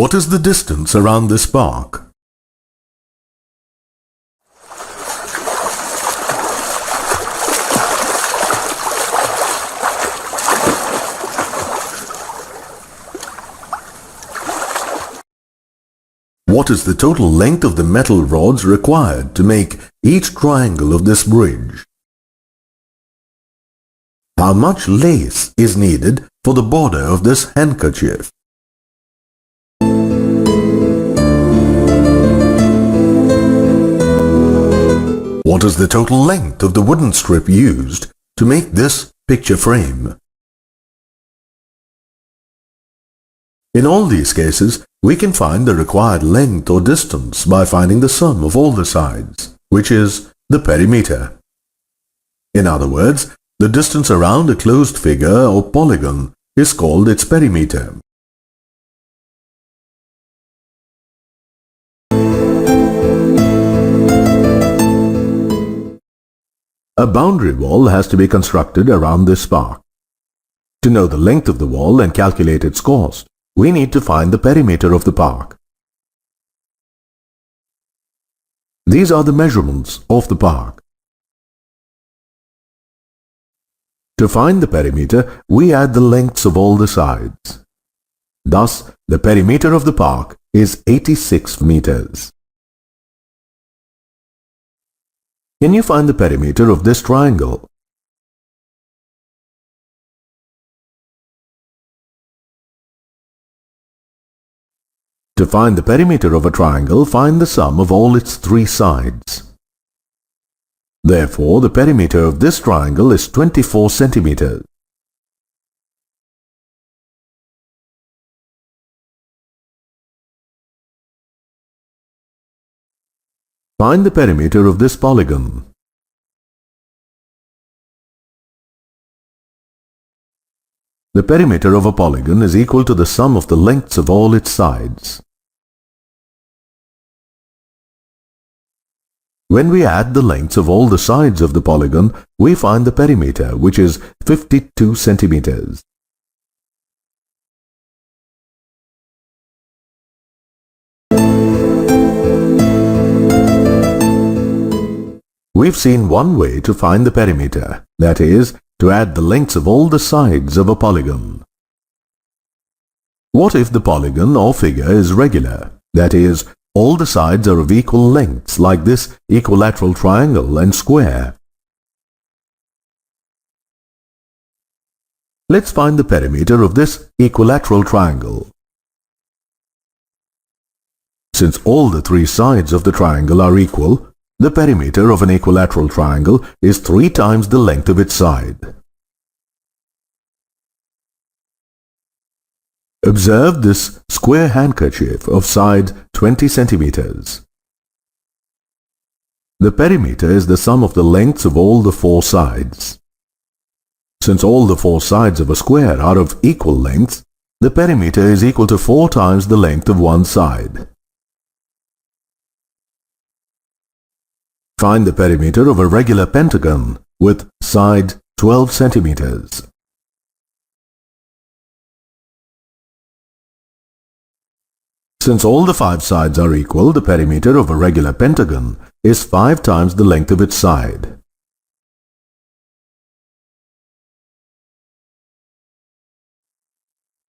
What is the distance around this park? What is the total length of the metal rods required to make each triangle of this bridge? How much lace is needed for the border of this handkerchief? What is the total length of the wooden strip used to make this picture frame? In all these cases, we can find the required length or distance by finding the sum of all the sides, which is the perimeter. In other words, the distance around a closed figure or polygon is called its perimeter. A boundary wall has to be constructed around this park. To know the length of the wall and calculate its cost, we need to find the perimeter of the park. These are the measurements of the park. To find the perimeter, we add the lengths of all the sides. Thus, the perimeter of the park is 86 meters. Can you find the perimeter of this triangle? To find the perimeter of a triangle, find the sum of all its three sides. Therefore, the perimeter of this triangle is 24 centimeters. Find the perimeter of this polygon. The perimeter of a polygon is equal to the sum of the lengths of all its sides. When we add the lengths of all the sides of the polygon, we find the perimeter, which is 52 centimeters. We've seen one way to find the perimeter, that is, to add the lengths of all the sides of a polygon. What if the polygon or figure is regular, that is, all the sides are of equal lengths like this equilateral triangle and square? Let's find the perimeter of this equilateral triangle. Since all the three sides of the triangle are equal, the perimeter of an equilateral triangle is 3 times the length of its side. Observe this square handkerchief of side 20 centimeters. The perimeter is the sum of the lengths of all the 4 sides. Since all the 4 sides of a square are of equal length, the perimeter is equal to 4 times the length of one side. Find the perimeter of a regular pentagon with side 12 centimeters. Since all the 5 sides are equal, the perimeter of a regular pentagon is 5 times the length of its side.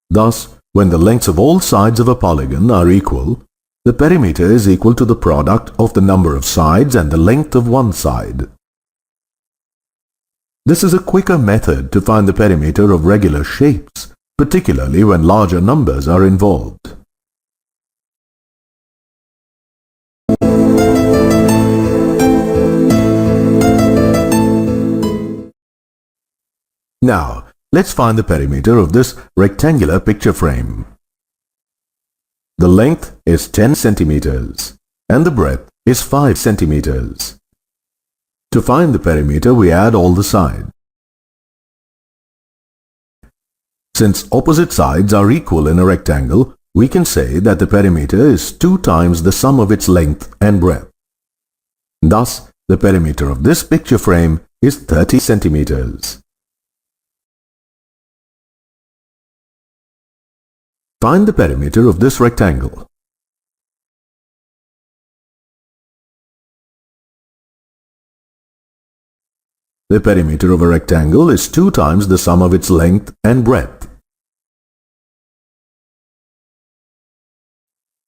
Thus, when the lengths of all sides of a polygon are equal, the perimeter is equal to the product of the number of sides and the length of one side. This is a quicker method to find the perimeter of regular shapes, particularly when larger numbers are involved. Now, let's find the perimeter of this rectangular picture frame. The length is 10 centimeters and the breadth is 5 centimeters. To find the perimeter, we add all the sides. Since opposite sides are equal in a rectangle, we can say that the perimeter is 2 times the sum of its length and breadth. Thus, the perimeter of this picture frame is 30 centimeters. Find the perimeter of this rectangle. The perimeter of a rectangle is 2 times the sum of its length and breadth.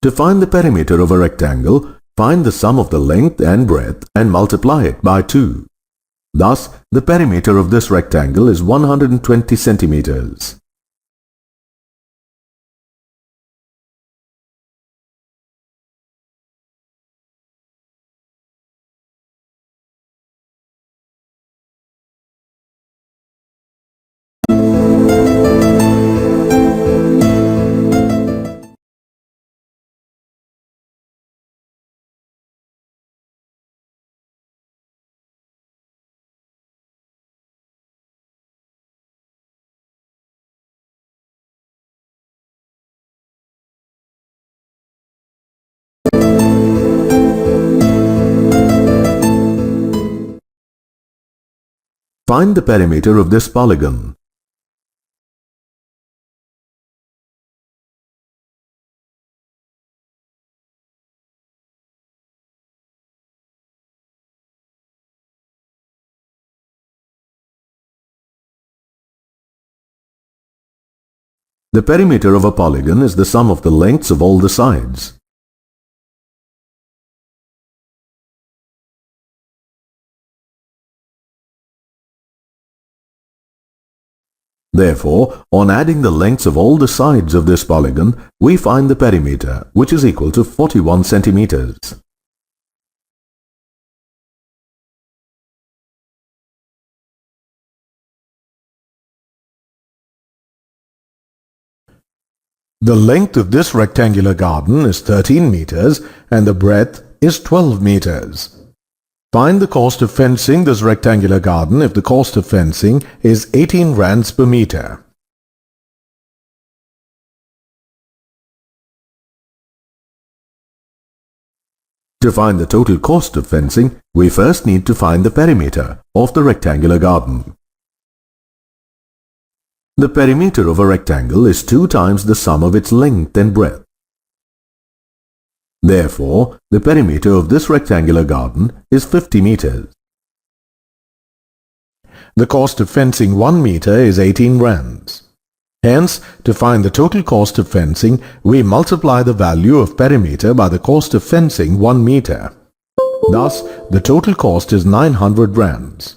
To find the perimeter of a rectangle, find the sum of the length and breadth and multiply it by 2. Thus, the perimeter of this rectangle is 120 centimeters. Find the perimeter of this polygon. The perimeter of a polygon is the sum of the lengths of all the sides. Therefore, on adding the lengths of all the sides of this polygon, we find the perimeter, which is equal to 41 centimeters. The length of this rectangular garden is 13 meters and the breadth is 12 meters. Find the cost of fencing this rectangular garden if the cost of fencing is 18 rands per meter. To find the total cost of fencing, we first need to find the perimeter of the rectangular garden. The perimeter of a rectangle is 2 times the sum of its length and breadth. Therefore, the perimeter of this rectangular garden is 50 meters. The cost of fencing 1 meter is 18 rands. Hence, to find the total cost of fencing, we multiply the value of perimeter by the cost of fencing 1 meter. Thus, the total cost is 900 rands.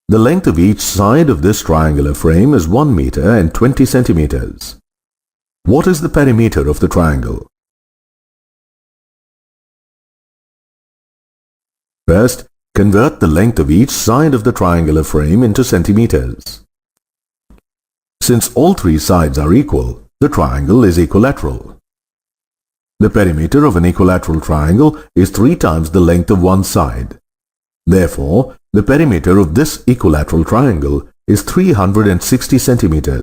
The length of each side of this triangular frame is 1 meter and 20 centimeters. What is the perimeter of the triangle? First, convert the length of each side of the triangular frame into centimeters. Since all 3 sides are equal, the triangle is equilateral. The perimeter of an equilateral triangle is 3 times the length of one side. Therefore, the perimeter of this equilateral triangle is 360 centimeters.